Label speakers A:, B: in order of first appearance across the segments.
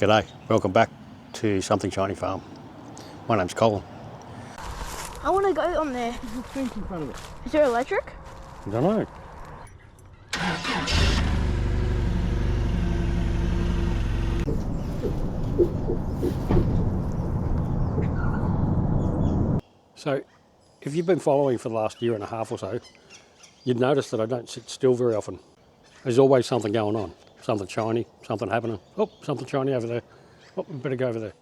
A: G'day, welcome back to Something Shiny Farm. My name's Colin.
B: I want to go on there.
A: There's a fence in front of it.
B: Is there electric?
A: I don't know. So, if you've been following for the last year and a half or so, you'd notice that I don't sit still very often. There's always something going on. Something shiny, something happening. Oh, something shiny over there. Oh, we better go over there.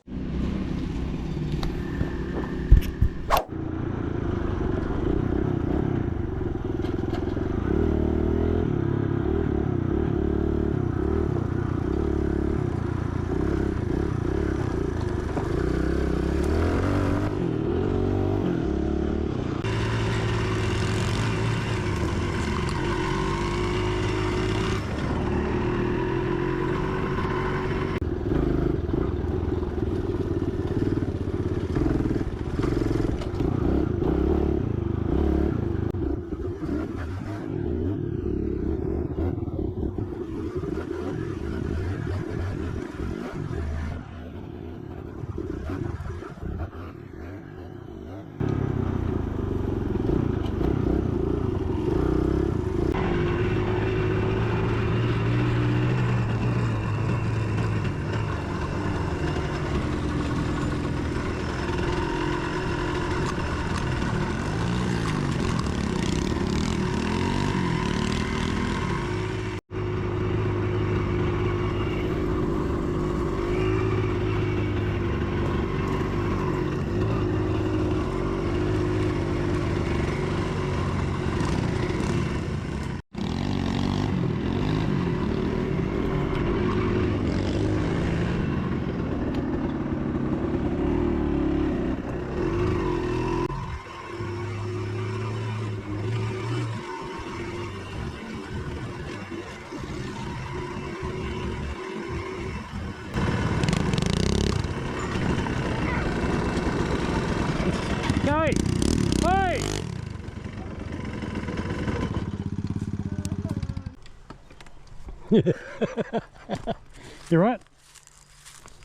A: Hey! Hey! You right?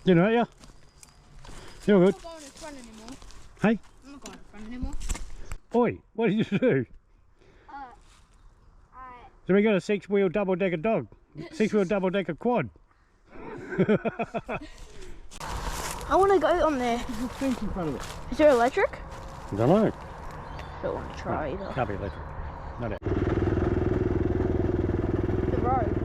A: You know, yeah? You're good.
B: I'm not going in front anymore.
A: Hey?
B: I'm not going in front anymore.
A: Oi, what did you do? So we got a six-wheel double-decker dog. Six-wheel double-decker quad.
B: I want to go on there.
A: There's a fence in front of it.
B: Is there electric?
A: I don't know.
B: Don't want to try
A: No,
B: either.
A: can't be electric. Not it.
B: The road.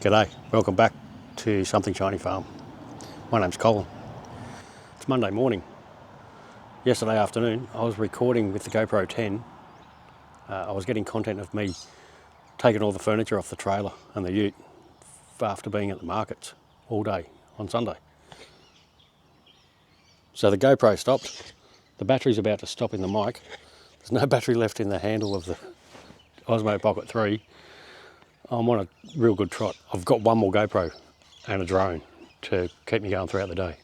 A: G'day, welcome back to Something Shiny Farm. My name's Colin. It's Monday morning. Yesterday afternoon I was recording with the GoPro 10. I was getting content of me taking all the furniture off the trailer and the ute after being at the markets all day on Sunday. So the GoPro stopped. The battery's about to stop in the mic. There's no battery left in the handle of the Osmo Pocket 3. I'm on a real good trot. I've got one more GoPro and a drone to keep me going throughout the day.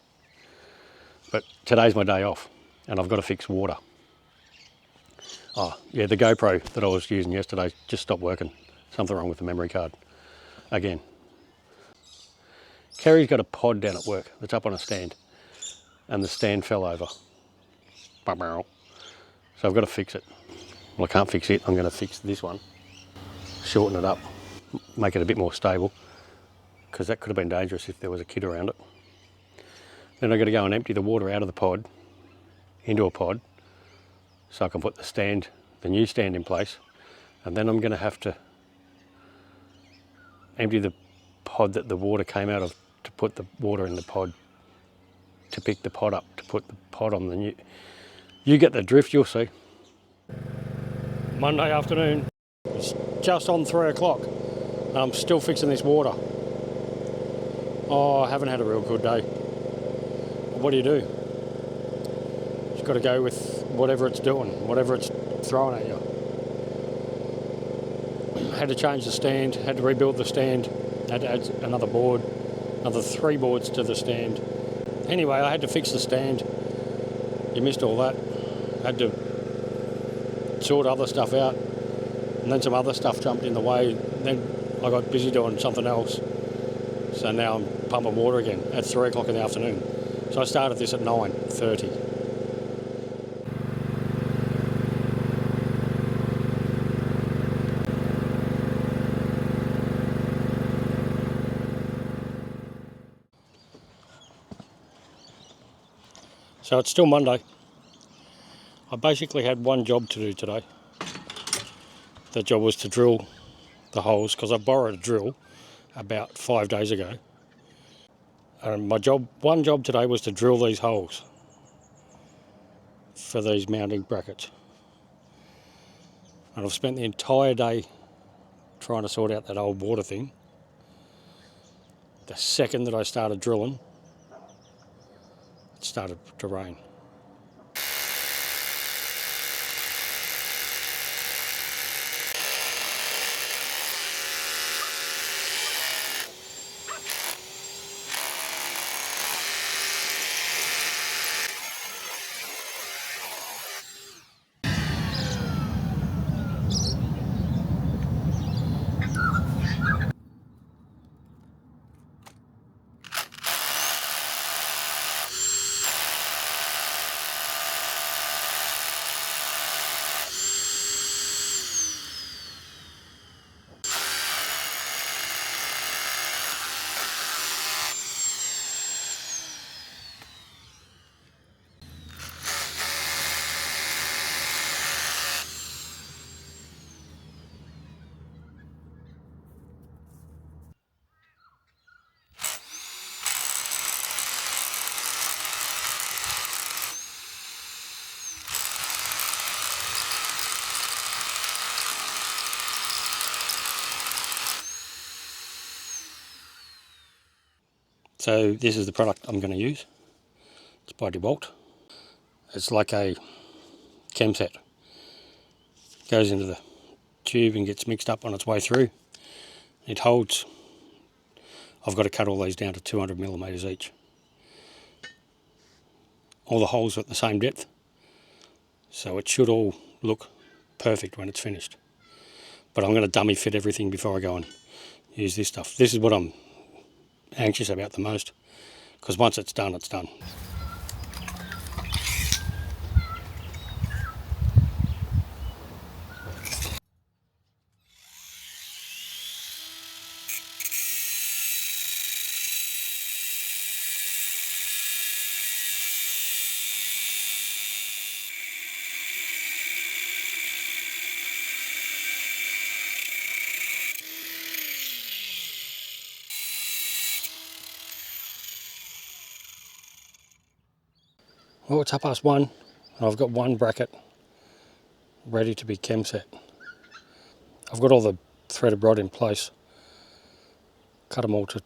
A: But today's my day off and I've got to fix water. Oh yeah, the GoPro that I was using yesterday just stopped working. Something wrong with the memory card. Again. Kerry's got a pod down at work that's up on a stand and the stand fell over. So I've got to fix it. Well, I can't fix it, I'm going to fix this one. Shorten it up, make it a bit more stable, because that could have been dangerous if there was a kid around it. Then I've got to go and empty the water out of the pod into a pod so I can put the new stand in place, and then I'm going to have to empty the pod that the water came out of to put the water in the pod, to pick the pod up, to put the pod on the new. You get the drift, you'll see. Monday afternoon, it's just on 3 o'clock and I'm still fixing this water. Oh, I haven't had a real good day. What do you do? You've got to go with whatever it's doing, whatever it's throwing at you. Had to change the stand, had to rebuild the stand, had to add another board, another 3 boards to the stand. Anyway, I had to fix the stand. You missed all that. Had to sort other stuff out, and then some other stuff jumped in the way. Then I got busy doing something else. So now I'm pumping water again at 3 o'clock in the afternoon. So I started this at 9:30. So it's still Monday. I basically had one job to do today. That job was to drill the holes, because I borrowed a drill about 5 days ago. And one job today was to drill these holes for these mounting brackets. And I've spent the entire day trying to sort out that old water thing. The second that I started drilling, it started to rain. So this is the product I'm going to use. It's by DeWalt. It's like a chem set. Goes into the tube and gets mixed up on its way through. It holds. I've got to cut all these down to 200 millimetres each. All the holes are at the same depth, so it should all look perfect when it's finished. But I'm going to dummy fit everything before I go and use this stuff. This is what I'm anxious about the most, because once it's done, it's done. Well, it's 1:30 and I've got one bracket ready to be chem set. I've got all the threaded rod in place. Cut them all to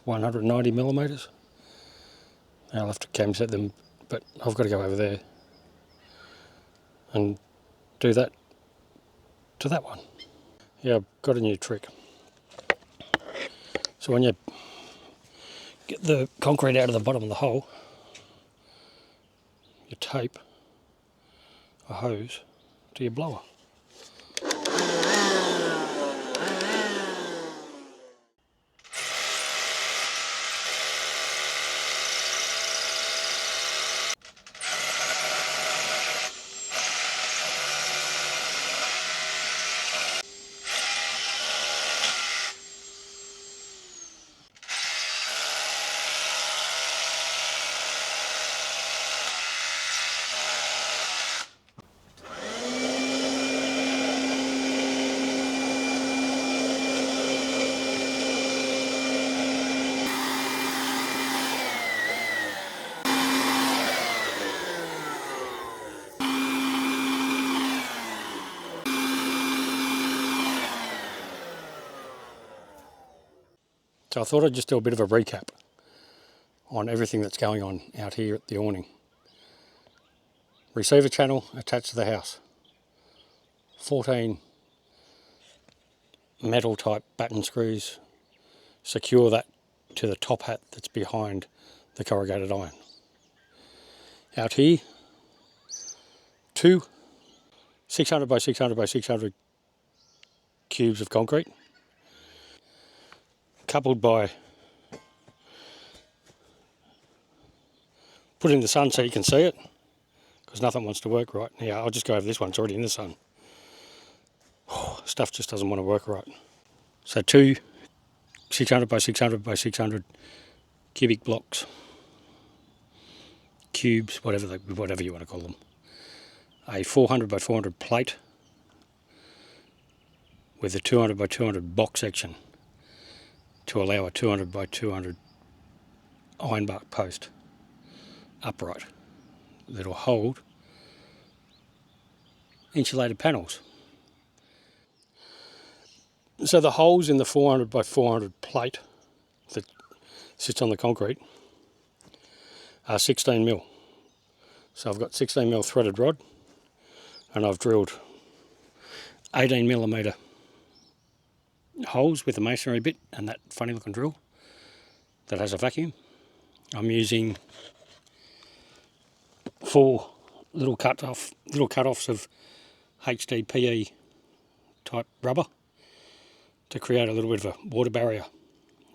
A: 190 millimetres. I'll have to chem set them, but I've got to go over there and do that to that one. Yeah, I've got a new trick. So when you get the concrete out of the bottom of the hole, you tape a hose to your blower. So I thought I'd just do a bit of a recap on everything that's going on out here at the awning. Receiver channel attached to the house. 14 metal type batten screws secure that to the top hat that's behind the corrugated iron. Out here, two 600 by 600 by 600 cubes of concrete, coupled by, put in the sun so you can see it, because nothing wants to work right. Yeah, I'll just go over this one, it's already in the sun. Stuff just doesn't want to work right. So two 600 by 600 by 600 cubic blocks, cubes, whatever you want to call them. A 400 by 400 plate with a 200 by 200 box section to allow a 200 by 200 ironbark post upright that'll hold insulated panels. So the holes in the 400 by 400 plate that sits on the concrete are 16 mil. So I've got 16 mil threaded rod and I've drilled 18 millimetre holes with a masonry bit and that funny looking drill that has a vacuum. I'm using 4 little cut-offs of HDPE type rubber to create a little bit of a water barrier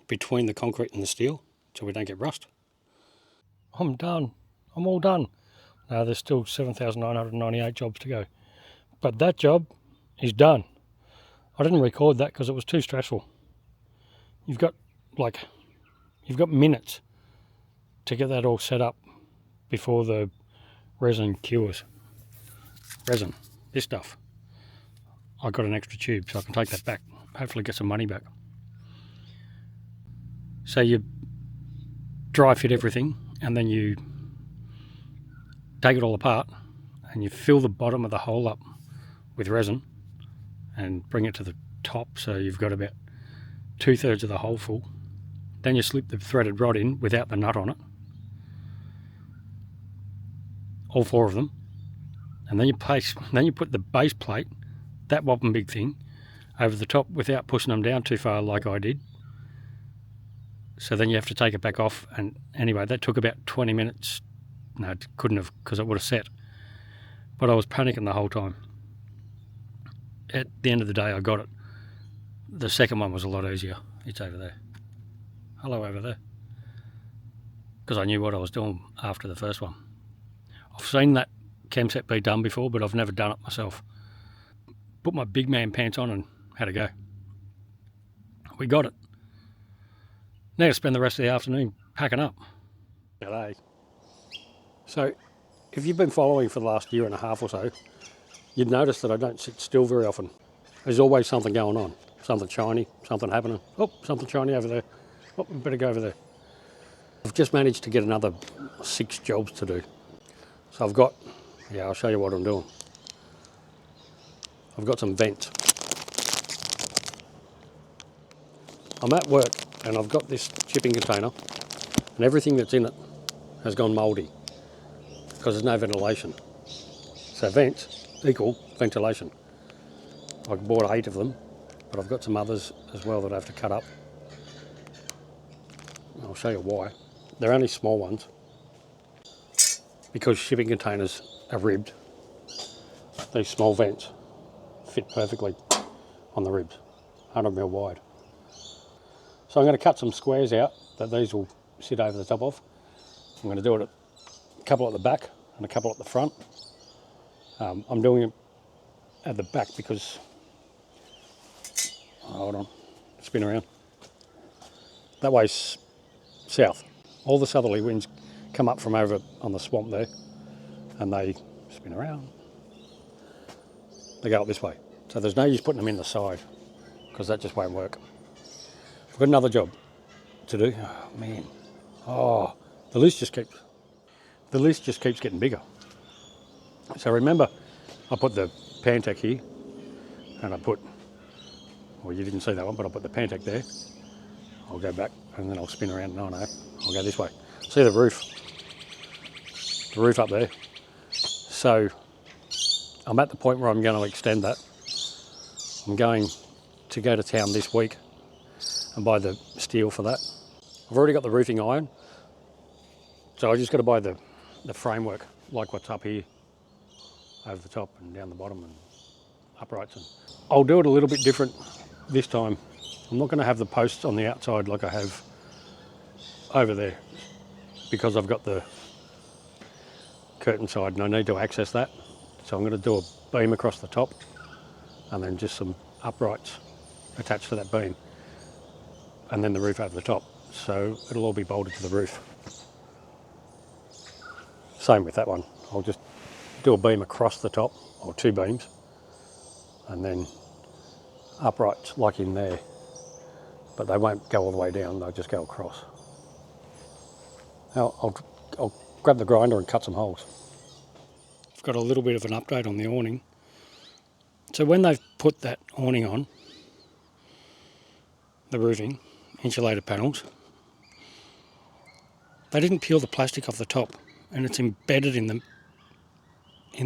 A: between the concrete and the steel so we don't get rust. I'm done. I'm all done. Now there's still 7,998 jobs to go. But that job is done. I didn't record that because it was too stressful. You've got minutes to get that all set up before the resin cures. Resin, this stuff. I got an extra tube so I can take that back. Hopefully get some money back. So you dry fit everything and then you take it all apart and you fill the bottom of the hole up with resin and bring it to the top so you've got about 2/3 of the hole full. Then you slip the threaded rod in without the nut on it, all 4 of them, and then you put the base plate, that whopping big thing, over the top without pushing them down too far like I did. So then you have to take it back off, and anyway that took about 20 minutes. No, it couldn't have, because it would have set, but I was panicking the whole time. At the end of the day I got it. The second one was a lot easier. It's over there. Hello over there. Because I knew what I was doing after the first one. I've seen that chem set be done before, but I've never done it myself. Put my big man pants on and had a go. We got it. Now to spend the rest of the afternoon packing up. G'day. So, if you've been following for the last year and a half or so, you'd notice that I don't sit still very often. There's always something going on. Something shiny, something happening. Oh, something shiny over there. Oh, we better go over there. I've just managed to get another 6 jobs to do. So I've got, yeah, I'll show you what I'm doing. I've got some vents. I'm at work and I've got this shipping container and everything that's in it has gone mouldy because there's no ventilation. So vents equal ventilation. I bought 8 of them, but I've got some others as well that I have to cut up. I'll show you why. They're only small ones because shipping containers are ribbed. These small vents fit perfectly on the ribs, 100mm wide. So I'm going to cut some squares out that these will sit over the top of. I'm going to do it a couple at the back and a couple at the front. I'm doing it at the back because, hold on, spin around. That way's south. All the southerly winds come up from over on the swamp there and they spin around. They go up this way. So there's no use putting them in the side because that just won't work. I've got another job to do. Oh man. Oh, the list just keeps getting bigger. So remember, I put the Pantec here and I put, well, you didn't see that one, but I put the Pantec there. I'll go back and then I'll spin around. No, I'll go this way. See the roof? The roof up there. So I'm at the point where I'm going to extend that. I'm going to go to town this week and buy the steel for that. I've already got the roofing iron, so I just got to buy the framework, like what's up here, over the top and down the bottom and uprights. And I'll do it a little bit different this time. I'm not going to have the posts on the outside like I have over there because I've got the curtain side and I need to access that. So I'm going to do a beam across the top and then just some uprights attached to that beam and then the roof over the top. So it'll all be bolted to the roof. Same with that one. I'll just do a beam across the top, or 2 beams, and then uprights like in there, but they won't go all the way down, they'll just go across. Now I'll grab the grinder and cut some holes. I've got a little bit of an update on the awning. So when they've put that awning on, the roofing, insulated panels, they didn't peel the plastic off the top and it's embedded in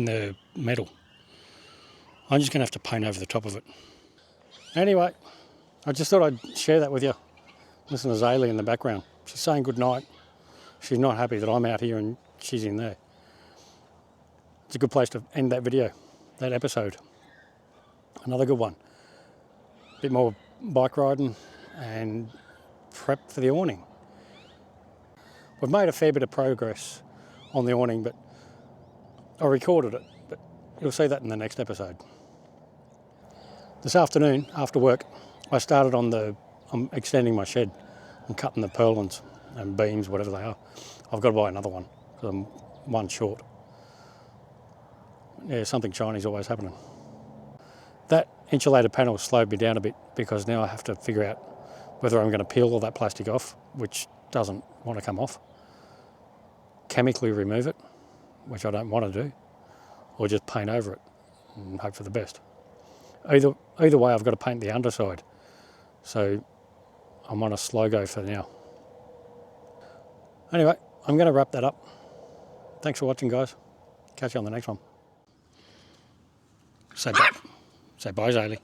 A: the metal. I'm just going to have to paint over the top of it. Anyway, I just thought I'd share that with you. Listen to Zaylee in the background. She's saying good night. She's not happy that I'm out here and she's in there. It's a good place to end that video, that episode. Another good one. A bit more bike riding and prep for the awning. We've made a fair bit of progress on the awning, but I recorded it, but you'll see that in the next episode. This afternoon, after work, I started I'm extending my shed. I'm cutting the purlins and beams, whatever they are. I've got to buy another one, because I'm one short. Yeah, something Chinese always happening. That insulated panel slowed me down a bit, because now I have to figure out whether I'm going to peel all that plastic off, which doesn't want to come off, chemically remove it, which I don't want to do, or just paint over it and hope for the best. Either way, I've got to paint the underside, so I'm on a slow go for now. Anyway, I'm going to wrap that up. Thanks for watching, guys. Catch you on the next one. Say bye. Say bye, Zaylee.